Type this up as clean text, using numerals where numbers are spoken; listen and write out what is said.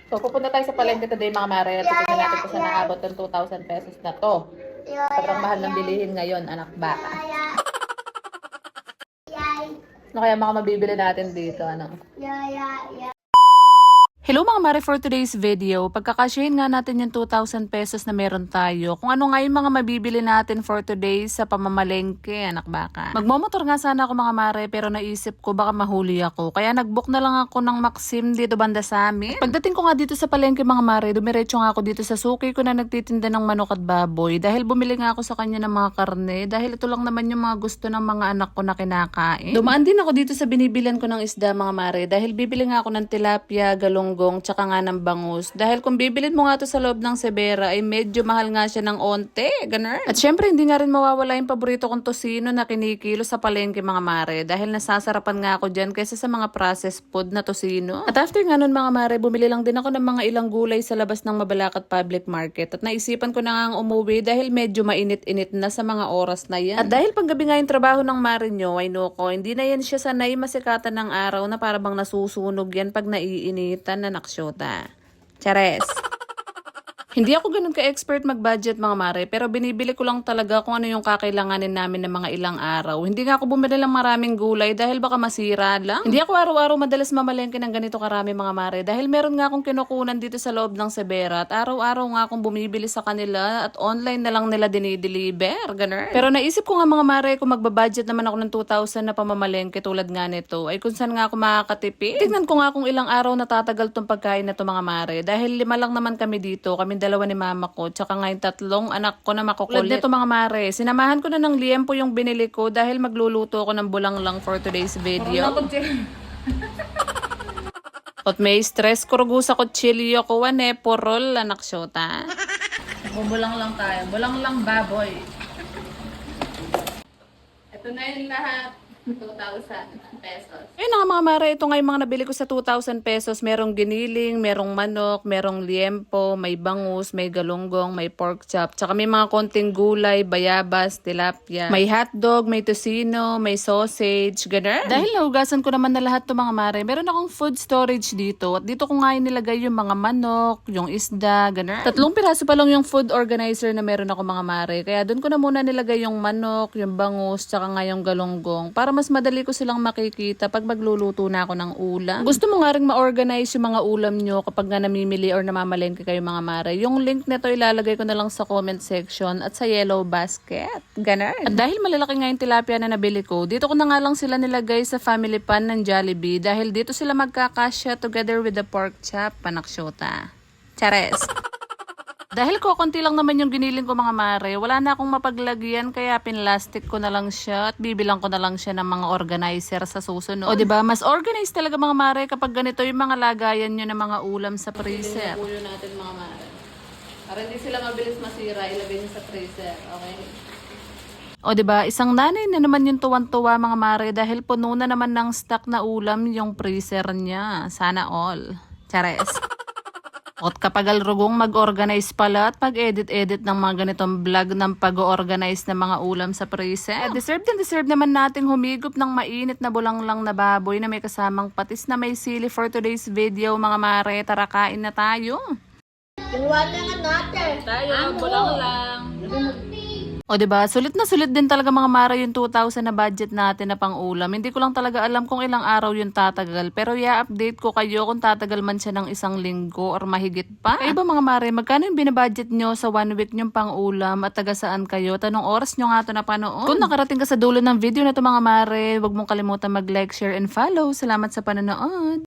So, pupunta tayo sa palengke today mga mare at titignan natin kung saan naabot ng 2,000 pesos na to. Sobrang mahal ng bilihin ngayon, anak bata. Ano kaya mga mabibili natin dito, ano? Hello mga mare, for today's video, pagkakasyahin nga natin yung 2,000 pesos na meron tayo. Kung ano nga yung mga mabibili natin for today sa pamamalengke, anak baka. Magmomotor nga sana ako mga mare, pero naisip ko baka mahuli ako. Kaya nagbook na lang ako ng Maxim dito banda sa amin. Pagdating ko nga dito sa palengke mga mare, dumiretso nga ako dito sa suki ko na nagtitinda ng manok at baboy. Dahil bumili nga ako sa kanya ng mga karne, dahil ito lang naman yung mga gusto ng mga anak ko na kinakain. Dumaan din ako dito sa binibilan ko ng isda mga mare, dahil bibili nga ako ng tilapia, galunggong, tsaka nga ng bangus. Dahil kung bibilin mo nga to sa loob ng Severa ay medyo mahal nga siya ng onte, ganun. At syempre hindi nga rin mawawala yung paborito kong tosino na kinikilo sa palengke mga mare, dahil nasasarapan nga ako dyan kaysa sa mga processed food na tosino. At after nga nun mga mare, bumili lang din ako ng mga ilang gulay sa labas ng Mabalacat Public Market. At naisipan ko na nga umuwi dahil medyo mainit-init na sa mga oras na yan. At dahil paggabi nga yung trabaho ng mare nyo, ay noko, hindi na yan siya sanay masikatan ng araw na para bang nasusunog yan pag naiinitan na naksyota. Chares. Hindi ako ganun ka-expert mag-budget mga mare, pero binibili ko lang talaga kung ano yung kakailanganin namin ng mga ilang araw. Hindi nga ako bumili ng maraming gulay dahil baka masira lang. Hindi ako araw-araw madalas mamalengke ng ganito karami mga mare dahil meron nga akong kinukunan dito sa loob ng Severa at araw-araw nga akong bumibili sa kanila at online na lang nila dinideliver, ganun. Pero naisip ko nga mga mare, kung magbabudget naman ako ng 2,000 na pamamalengke tulad nga nito, ay kung saan nga ako makakatipid. Tignan ko nga kung ilang araw natatagal tong pagkain na to mga mare dahil 5 lang naman kami dito, kami dalawa ni mama ko, tsaka nga yung 3 anak ko na makukulit. Tulad nito mga mare, sinamahan ko na ng liempo yung binili ko dahil magluluto ako ng bulang lang for today's video. At may stress ko sa kutsilyo ko, wane, porol, anak syota. Bulang lang tayo, bulang lang baboy. Ito na yung lahat. 2,000 pesos. Ayun nga mga mare, ito nga yung mga nabili ko sa 2,000 pesos. Merong giniling, merong manok, merong liempo, may bangus, may galunggong, may pork chop. Tsaka may mga konting gulay, bayabas, tilapia. May hotdog, may tocino, may sausage, gano'n. Dahil nahugasan ko naman na lahat to mga mare, meron akong food storage dito. At dito ko nga nilagay yung mga manok, yung isda, gano'n. 3 piraso pa lang yung food organizer na meron ako mga mare. Kaya doon ko na muna nilagay yung manok, yung bangus, tsaka nga yung galunggong. Para mas madali ko silang makikita pag magluluto na ako ng ulam. Gusto mo nga rin ma-organize yung mga ulam nyo kapag nga namimili or namamalengke kayo mga mare. Yung link nito ilalagay ko na lang sa comment section at sa yellow basket. Ganun. At dahil malalaki nga yung tilapia na nabili ko, dito ko na nga lang sila nilagay sa family pan ng Jollibee dahil dito sila magkakasya together with the pork chop, panaksyota. Chares. Dahil konti lang naman yung giniling ko mga mare, wala na akong mapaglagyan kaya pinlastic ko na lang siya at bibilang ko na lang siya ng mga organizer sa susunod. O diba, mas organized talaga mga mare kapag ganito yung mga lagayan nyo ng mga ulam sa freezer. Puyo natin mga mare. Para hindi sila mabilis masira, ilagay nyo sa freezer, okay? O diba, isang nanay na naman yung tuwan-tuwa mga mare dahil puno na naman ng stock na ulam yung freezer niya. Sana all. Chares. At kapag alrugong mag-organize pala at pag-edit-edit ng mga ganitong vlog ng pag-organize ng mga ulam sa freezer. Deserve naman nating humigop ng mainit na bulanglang na baboy na may kasamang patis na may sili for today's video mga mare. Tara kain na tayo. Inuwanan nga natin. Tayo, bulang lang. O diba, sulit na sulit din talaga mga mare yung 2,000 na budget natin na pang ulam. Hindi ko lang talaga alam kung ilang araw yung tatagal. Pero i-update ko kayo kung tatagal man siya ng 1 linggo or mahigit pa. Kayo ba mga mare, magkano yung binabudget nyo sa 1 week nyong pang ulam at taga saan kayo? Tanong oras nyo nga ito na panood. Kung nakarating ka sa dulo ng video na ito mga mare, huwag mong kalimutan mag-like, share, and follow. Salamat sa panonood.